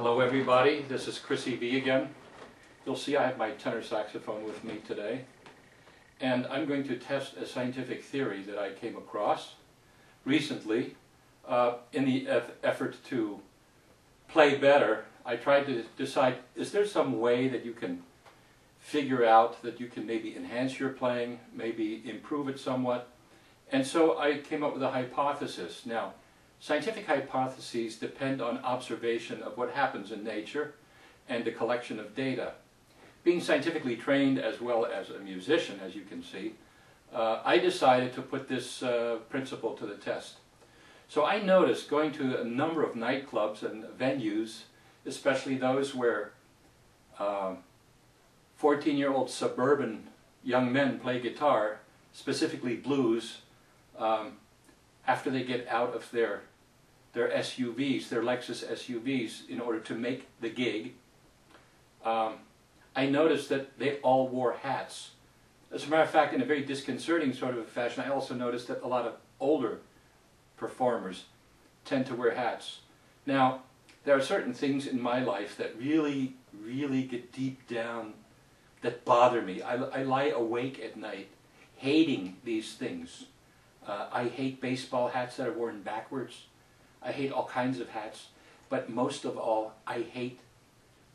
Hello everybody, this is Chrissy V again. You'll see I have my tenor saxophone with me today. And I'm going to test a scientific theory that I came across recently. In the effort to play better, I tried to decide, is there some way that you can figure out that you can maybe enhance your playing, maybe improve it somewhat? And so I came up with a hypothesis. Now, scientific hypotheses depend on observation of what happens in nature and the collection of data. Being scientifically trained as well as a musician, as you can see, I decided to put this principle to the test. So I noticed going to a number of nightclubs and venues, especially those where 14-year-old suburban young men play guitar, specifically blues, after they get out of their SUVs, their Lexus SUVs, in order to make the gig. I noticed that they all wore hats. As a matter of fact, in a very disconcerting sort of a fashion, I also noticed that a lot of older performers tend to wear hats. Now, there are certain things in my life that really get deep down, that bother me. I lie awake at night hating these things. I hate baseball hats that are worn backwards. I hate all kinds of hats. But most of all, I hate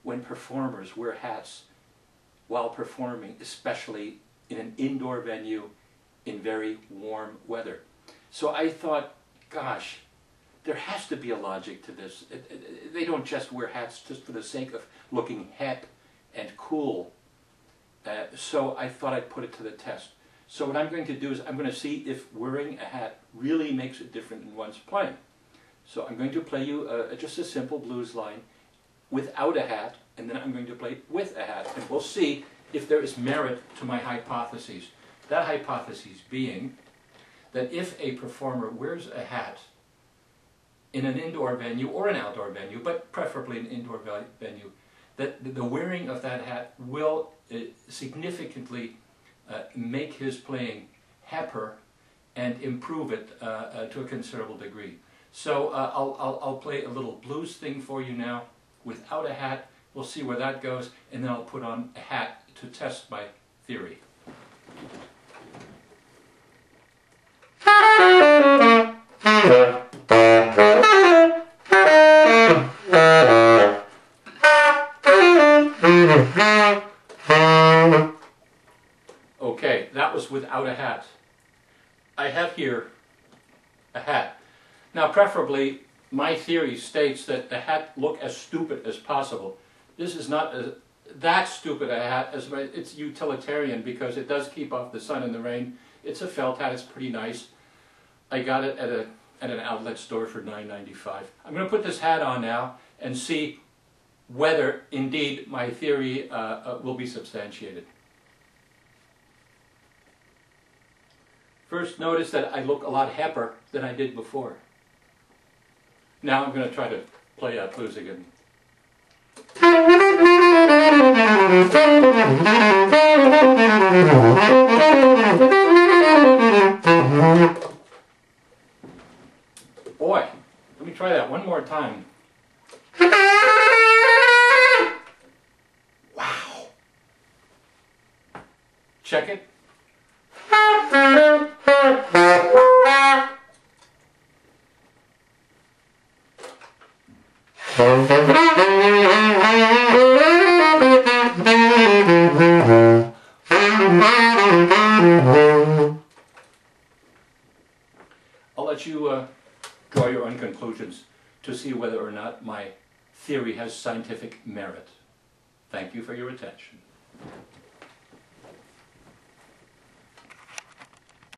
when performers wear hats while performing, especially in an indoor venue in very warm weather. So I thought, gosh, there has to be a logic to this. They don't just wear hats just for the sake of looking hip and cool. So I thought I'd put it to the test. So what I'm going to do is I'm going to see if wearing a hat really makes a difference in one's playing. So I'm going to play you just a simple blues line without a hat, and then I'm going to play with a hat, and we'll see if there is merit to my hypotheses. That hypothesis being that if a performer wears a hat in an indoor venue or an outdoor venue, but preferably an indoor venue, that the wearing of that hat will significantly make his playing happier and improve it to a considerable degree. So I'll play a little blues thing for you now without a hat. We'll see where that goes, and then I'll put on a hat to test my theory. Okay, that was without a hat. I have here a hat. Now, preferably, my theory states that the hat look as stupid as possible. This is not that stupid a hat, as it's utilitarian because it does keep off the sun and the rain. It's a felt hat, it's pretty nice. I got it at an outlet store for $9.95. I'm going to put this hat on now and see whether indeed my theory will be substantiated. First, notice that I look a lot happier than I did before. Now I'm going to try to play that blues again. Boy, let me try that one more time. Wow. Check it. I'll let you draw your own conclusions to see whether or not my theory has scientific merit. Thank you for your attention.